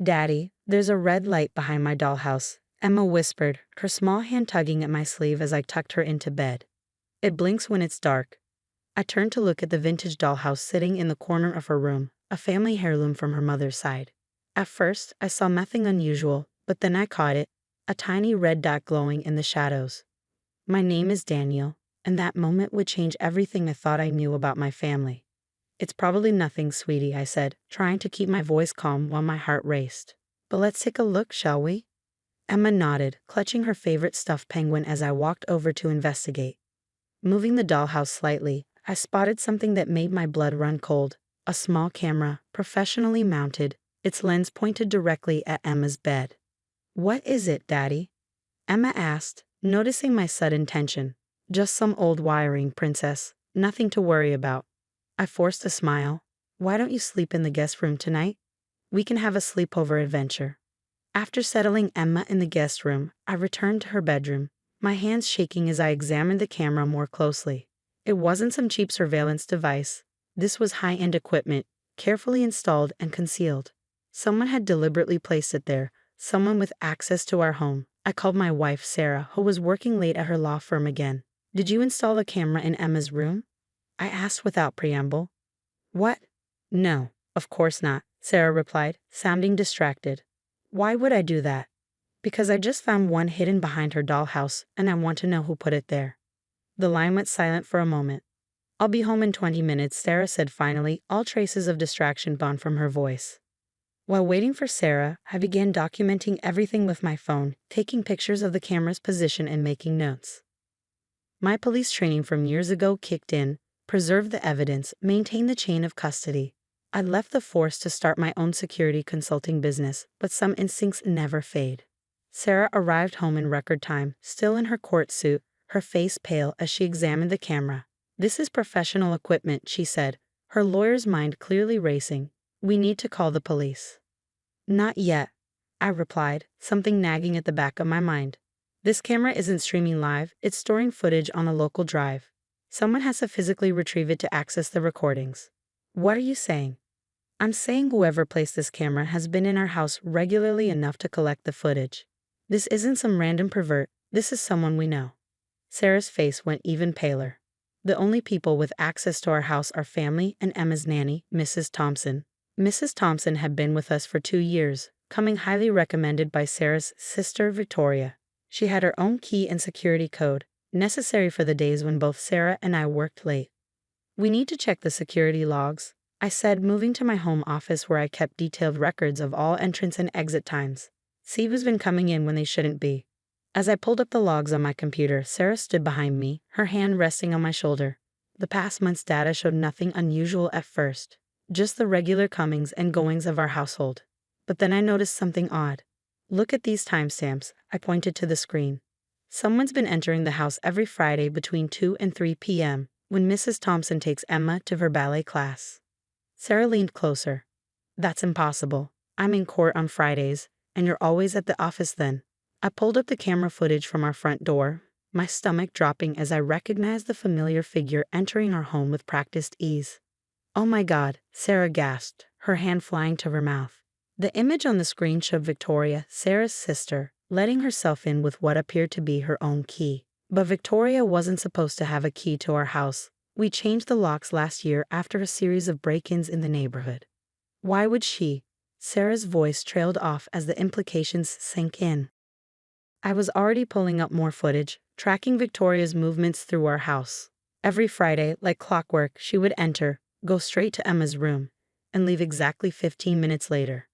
Daddy, there's a red light behind my dollhouse, Emma whispered, her small hand tugging at my sleeve as I tucked her into bed. It blinks when it's dark. I turned to look at the vintage dollhouse sitting in the corner of her room, a family heirloom from her mother's side. At first, I saw nothing unusual, but then I caught it, a tiny red dot glowing in the shadows. My name is Daniel, and that moment would change everything I thought I knew about my family. It's probably nothing, sweetie, I said, trying to keep my voice calm while my heart raced. But let's take a look, shall we? Emma nodded, clutching her favorite stuffed penguin as I walked over to investigate. Moving the dollhouse slightly, I spotted something that made my blood run cold, a small camera, professionally mounted, its lens pointed directly at Emma's bed. What is it, Daddy? Emma asked, noticing my sudden tension. Just some old wiring, princess. Nothing to worry about. I forced a smile. Why don't you sleep in the guest room tonight? We can have a sleepover adventure. After settling Emma in the guest room, I returned to her bedroom, my hands shaking as I examined the camera more closely. It wasn't some cheap surveillance device. This was high-end equipment, carefully installed and concealed. Someone had deliberately placed it there, someone with access to our home. I called my wife, Sarah, who was working late at her law firm again. Did you install a camera in Emma's room? I asked without preamble. What? No, of course not, Sarah replied, sounding distracted. Why would I do that? Because I just found one hidden behind her dollhouse, and I want to know who put it there. The line went silent for a moment. I'll be home in 20 minutes, Sarah said finally, all traces of distraction gone from her voice. While waiting for Sarah, I began documenting everything with my phone, taking pictures of the camera's position and making notes. My police training from years ago kicked in, preserved the evidence, maintained the chain of custody. I left the force to start my own security consulting business, but some instincts never fade. Sarah arrived home in record time, still in her court suit, her face pale as she examined the camera. This is professional equipment, she said, her lawyer's mind clearly racing. We need to call the police. Not yet, I replied, something nagging at the back of my mind. This camera isn't streaming live, it's storing footage on a local drive. Someone has to physically retrieve it to access the recordings. What are you saying? I'm saying whoever placed this camera has been in our house regularly enough to collect the footage. This isn't some random pervert, this is someone we know. Sarah's face went even paler. The only people with access to our house are family and Emma's nanny, Mrs. Thompson. Mrs. Thompson had been with us for 2 years, coming highly recommended by Sarah's sister, Victoria. She had her own key and security code, necessary for the days when both Sarah and I worked late. We need to check the security logs, I said, moving to my home office where I kept detailed records of all entrance and exit times. See who's been coming in when they shouldn't be. As I pulled up the logs on my computer, Sarah stood behind me, her hand resting on my shoulder. The past month's data showed nothing unusual at first, just the regular comings and goings of our household. But then I noticed something odd. Look at these timestamps, I pointed to the screen. Someone's been entering the house every Friday between 2 and 3 p.m., when Mrs. Thompson takes Emma to her ballet class. Sarah leaned closer. That's impossible. I'm in court on Fridays, and you're always at the office then. I pulled up the camera footage from our front door, my stomach dropping as I recognized the familiar figure entering our home with practiced ease. Oh my God, Sarah gasped, her hand flying to her mouth. The image on the screen showed Victoria, Sarah's sister, letting herself in with what appeared to be her own key. But Victoria wasn't supposed to have a key to our house. We changed the locks last year after a series of break-ins in the neighborhood. Why would she? Sarah's voice trailed off as the implications sank in. I was already pulling up more footage, tracking Victoria's movements through our house. Every Friday, like clockwork, she would enter, go straight to Emma's room, and leave exactly 15 minutes later.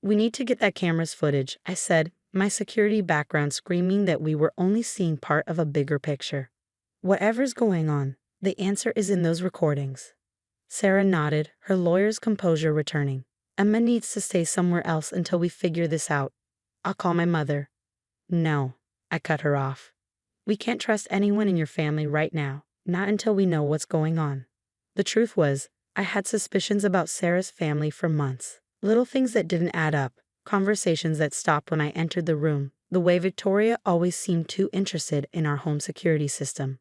We need to get that camera's footage, I said, my security background screaming that we were only seeing part of a bigger picture. Whatever's going on, the answer is in those recordings. Sarah nodded, her lawyer's composure returning. Emma needs to stay somewhere else until we figure this out. I'll call my mother. No, I cut her off. We can't trust anyone in your family right now, not until we know what's going on. The truth was, I had suspicions about Sarah's family for months. Little things that didn't add up, conversations that stopped when I entered the room, the way Victoria always seemed too interested in our home security system.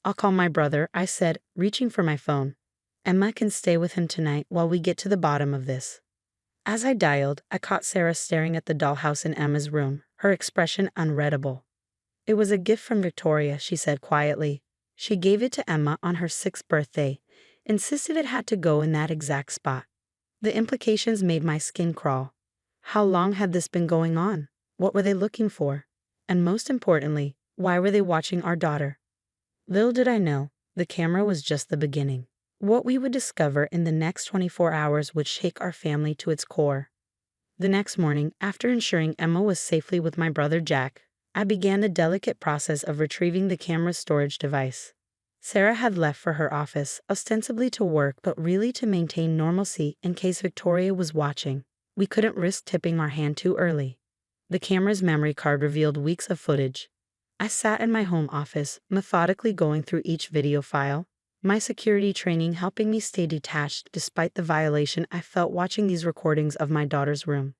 I'll call my brother, I said, reaching for my phone. Emma can stay with him tonight while we get to the bottom of this. As I dialed, I caught Sarah staring at the dollhouse in Emma's room, her expression unreadable. "It was a gift from Victoria," she said quietly. "She gave it to Emma on her 6th birthday, insisted it had to go in that exact spot." The implications made my skin crawl. How long had this been going on? What were they looking for? And most importantly, why were they watching our daughter? Little did I know, the camera was just the beginning. What we would discover in the next 24 hours would shake our family to its core. The next morning, after ensuring Emma was safely with my brother Jack, I began the delicate process of retrieving the camera's storage device. Sarah had left for her office, ostensibly to work but really to maintain normalcy in case Victoria was watching. We couldn't risk tipping our hand too early. The camera's memory card revealed weeks of footage. I sat in my home office, methodically going through each video file, my security training helping me stay detached despite the violation I felt watching these recordings of my daughter's room.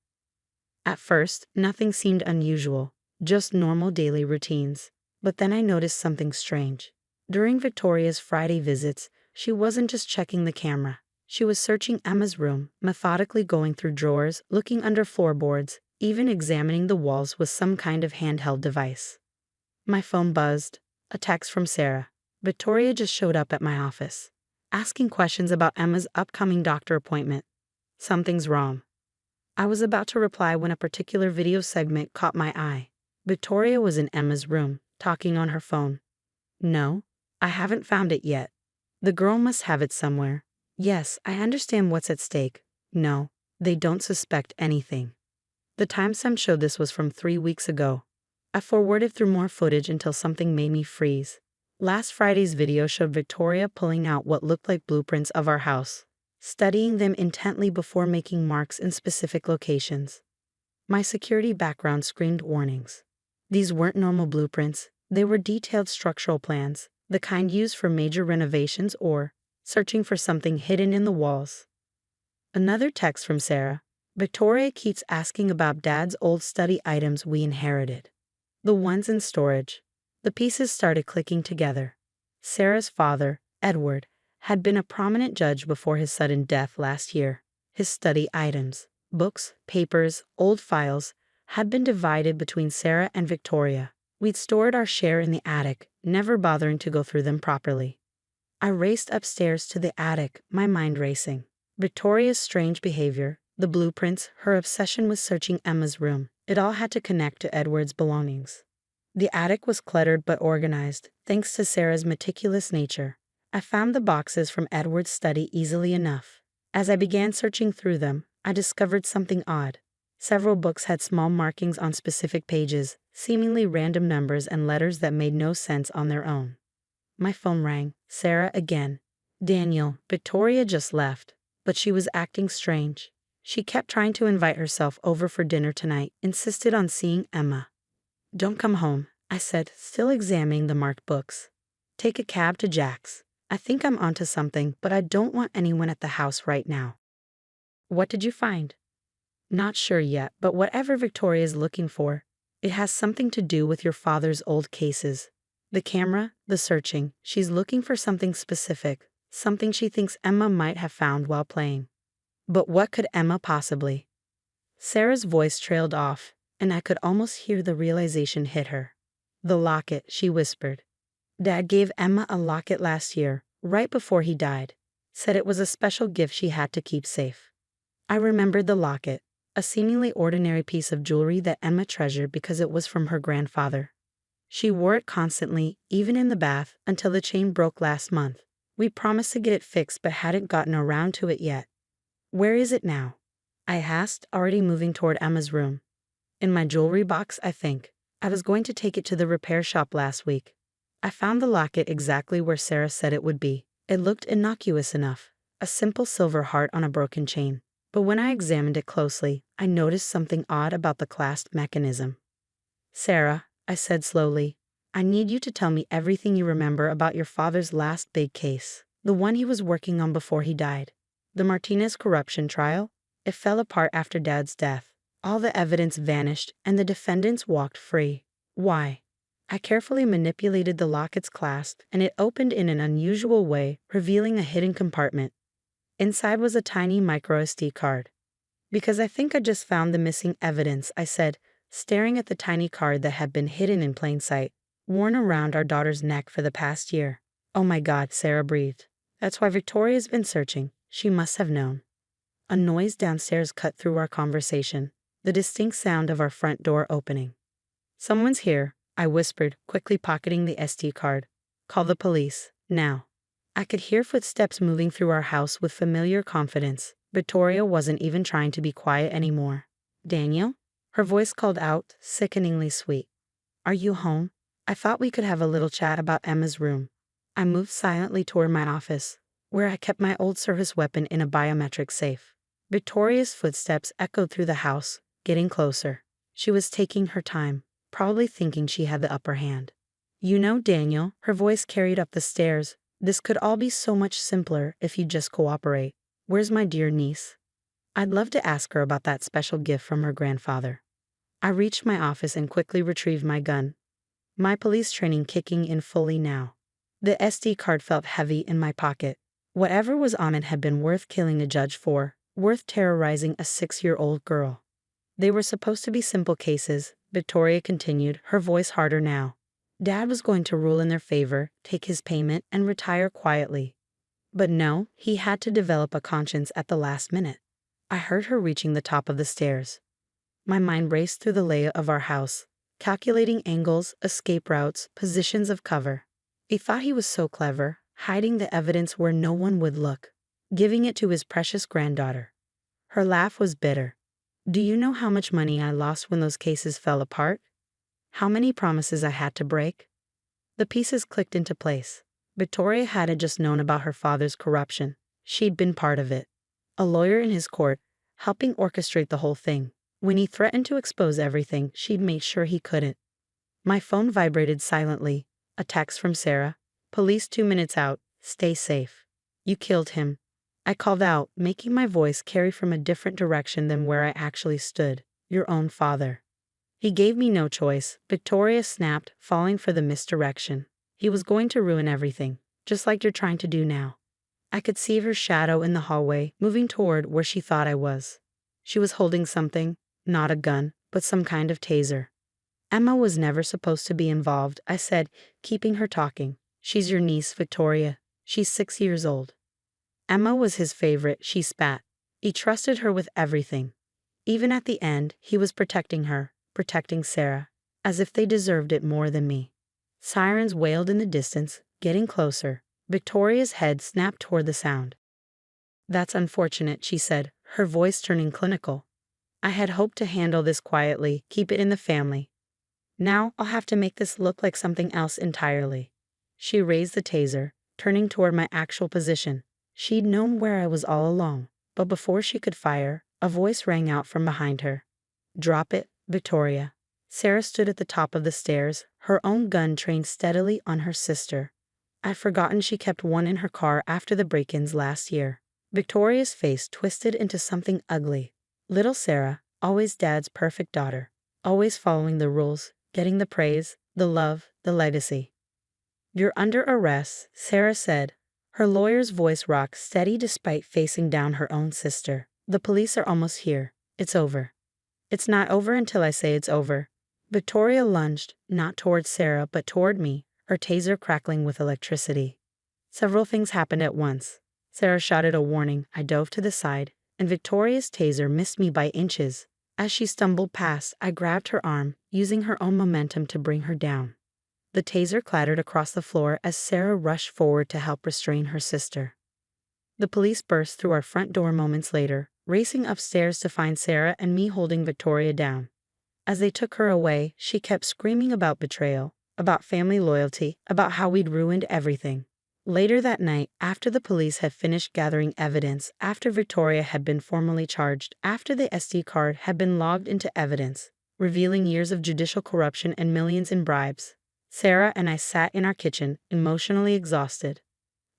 At first, nothing seemed unusual, just normal daily routines. But then I noticed something strange. During Victoria's Friday visits, she wasn't just checking the camera. She was searching Emma's room, methodically going through drawers, looking under floorboards, even examining the walls with some kind of handheld device. My phone buzzed. A text from Sarah. "Victoria just showed up at my office, asking questions about Emma's upcoming doctor appointment. Something's wrong." I was about to reply when a particular video segment caught my eye. Victoria was in Emma's room, talking on her phone. "No, I haven't found it yet. The girl must have it somewhere. Yes, I understand what's at stake. No, they don't suspect anything." The timestamp showed this was from 3 weeks ago. I forwarded through more footage until something made me freeze. Last Friday's video showed Victoria pulling out what looked like blueprints of our house, studying them intently before making marks in specific locations. My security background screamed warnings. These weren't normal blueprints, they were detailed structural plans, the kind used for major renovations or searching for something hidden in the walls. Another text from Sarah. "Victoria keeps asking about Dad's old study items we inherited. The ones in storage." The pieces started clicking together. Sarah's father, Edward, had been a prominent judge before his sudden death last year. His study items, books, papers, old files, had been divided between Sarah and Victoria. We'd stored our share in the attic, never bothering to go through them properly. I raced upstairs to the attic, my mind racing. Victoria's strange behavior, the blueprints, her obsession with searching Emma's room, it all had to connect to Edward's belongings. The attic was cluttered but organized, thanks to Sarah's meticulous nature. I found the boxes from Edward's study easily enough. As I began searching through them, I discovered something odd. Several books had small markings on specific pages, seemingly random numbers and letters that made no sense on their own. My phone rang. Sarah again. "Daniel, Victoria just left, but she was acting strange. She kept trying to invite herself over for dinner tonight, insisted on seeing Emma." "Don't come home," I said, still examining the marked books. "Take a cab to Jack's. I think I'm onto something, but I don't want anyone at the house right now." "What did you find?" "Not sure yet, but whatever Victoria is looking for, it has something to do with your father's old cases. The camera, the searching, she's looking for something specific, something she thinks Emma might have found while playing." "But what could Emma possibly?" Sarah's voice trailed off, and I could almost hear the realization hit her. "The locket," she whispered. "Dad gave Emma a locket last year, right before he died. Said it was a special gift she had to keep safe." I remembered the locket, a seemingly ordinary piece of jewelry that Emma treasured because it was from her grandfather. She wore it constantly, even in the bath, until the chain broke last month. We promised to get it fixed but hadn't gotten around to it yet. "Where is it now?" I asked, already moving toward Emma's room. "In my jewelry box, I think. I was going to take it to the repair shop last week." I found the locket exactly where Sarah said it would be. It looked innocuous enough, a simple silver heart on a broken chain. But when I examined it closely, I noticed something odd about the clasp mechanism. "Sarah," I said slowly, "I need you to tell me everything you remember about your father's last big case, the one he was working on before he died. The Martinez corruption trial? It fell apart after Dad's death. All the evidence vanished, and the defendants walked free. Why?" I carefully manipulated the locket's clasp, and it opened in an unusual way, revealing a hidden compartment. Inside was a tiny micro SD card. Because I think I just found the missing evidence, I said, staring at the tiny card that had been hidden in plain sight, worn around our daughter's neck for the past year. Oh my God, Sarah breathed. That's why Victoria's been searching. She must have known. A noise downstairs cut through our conversation, the distinct sound of our front door opening. Someone's here, I whispered, quickly pocketing the SD card. Call the police, now. I could hear footsteps moving through our house with familiar confidence. Victoria wasn't even trying to be quiet anymore. Daniel? Her voice called out, sickeningly sweet. Are you home? I thought we could have a little chat about Emma's room. I moved silently toward my office, where I kept my old service weapon in a biometric safe. Victoria's footsteps echoed through the house, getting closer. She was taking her time, probably thinking she had the upper hand. You know, Daniel, her voice carried up the stairs, this could all be so much simpler if you'd just cooperate. Where's my dear niece? I'd love to ask her about that special gift from her grandfather. I reached my office and quickly retrieved my gun. My police training kicking in fully now. The SD card felt heavy in my pocket. Whatever was on it had been worth killing a judge for, worth terrorizing a 6-year-old girl. They were supposed to be simple cases, Victoria continued, her voice harder now. Dad was going to rule in their favor, take his payment, and retire quietly. But no, he had to develop a conscience at the last minute. I heard her reaching the top of the stairs. My mind raced through the layout of our house, calculating angles, escape routes, positions of cover. He thought he was so clever, hiding the evidence where no one would look, giving it to his precious granddaughter. Her laugh was bitter. Do you know how much money I lost when those cases fell apart? How many promises I had to break? The pieces clicked into place. Victoria hadn't just known about her father's corruption. She'd been part of it. A lawyer in his court, helping orchestrate the whole thing. When he threatened to expose everything, she'd made sure he couldn't. My phone vibrated silently. A text from Sarah. Police 2 minutes out. Stay safe. You killed him. I called out, making my voice carry from a different direction than where I actually stood. Your own father. He gave me no choice, Victoria snapped, falling for the misdirection. He was going to ruin everything, just like you're trying to do now. I could see her shadow in the hallway, moving toward where she thought I was. She was holding something, not a gun, but some kind of taser. Emma was never supposed to be involved, I said, keeping her talking. She's your niece, Victoria. She's 6 years old. Emma was his favorite, she spat. He trusted her with everything. Even at the end, he was protecting her, protecting Sarah, as if they deserved it more than me. Sirens wailed in the distance, getting closer. Victoria's head snapped toward the sound. That's unfortunate, she said, her voice turning clinical. I had hoped to handle this quietly, keep it in the family. Now I'll have to make this look like something else entirely. She raised the taser, turning toward my actual position. She'd known where I was all along, but before she could fire, a voice rang out from behind her. Drop it, Victoria. Sarah stood at the top of the stairs, her own gun trained steadily on her sister. I'd forgotten she kept one in her car after the break-ins last year. Victoria's face twisted into something ugly. Little Sarah, always Dad's perfect daughter, always following the rules, getting the praise, the love, the legacy. You're under arrest, Sarah said. Her lawyer's voice rocked steady despite facing down her own sister. The police are almost here. It's over. It's not over until I say it's over. Victoria lunged, not toward Sarah but toward me, her taser crackling with electricity. Several things happened at once. Sarah shouted a warning, I dove to the side, and Victoria's taser missed me by inches. As she stumbled past, I grabbed her arm, using her own momentum to bring her down. The taser clattered across the floor as Sarah rushed forward to help restrain her sister. The police burst through our front door moments later, racing upstairs to find Sarah and me holding Victoria down. As they took her away, she kept screaming about betrayal, about family loyalty, about how we'd ruined everything. Later that night, after the police had finished gathering evidence, after Victoria had been formally charged, after the SD card had been logged into evidence, revealing years of judicial corruption and millions in bribes, Sarah and I sat in our kitchen, emotionally exhausted.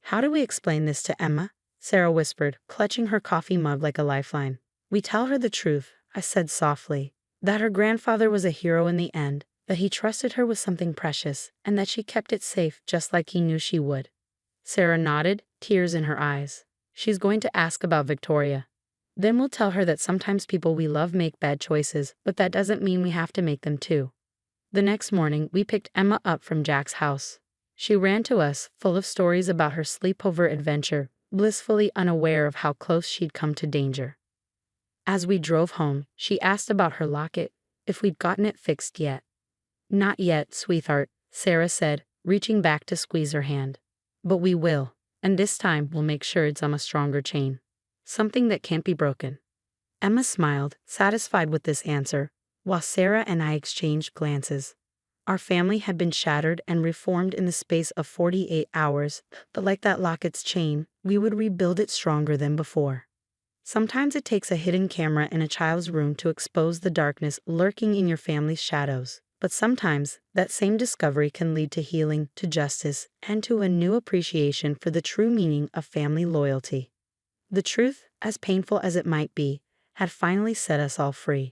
How do we explain this to Emma? Sarah whispered, clutching her coffee mug like a lifeline. We tell her the truth, I said softly, that her grandfather was a hero in the end, that he trusted her with something precious, and that she kept it safe just like he knew she would. Sarah nodded, tears in her eyes. She's going to ask about Victoria. Then we'll tell her that sometimes people we love make bad choices, but that doesn't mean we have to make them too. The next morning, we picked Emma up from Jack's house. She ran to us, full of stories about her sleepover adventure, blissfully unaware of how close she'd come to danger. As we drove home, she asked about her locket, if we'd gotten it fixed yet. Not yet, sweetheart, Sarah said, reaching back to squeeze her hand. But we will, and this time we'll make sure it's on a stronger chain. Something that can't be broken. Emma smiled, satisfied with this answer, while Sarah and I exchanged glances. Our family had been shattered and reformed in the space of 48 hours, but like that locket's chain, we would rebuild it stronger than before. Sometimes it takes a hidden camera in a child's room to expose the darkness lurking in your family's shadows, but sometimes that same discovery can lead to healing, to justice, and to a new appreciation for the true meaning of family loyalty. The truth, as painful as it might be, had finally set us all free.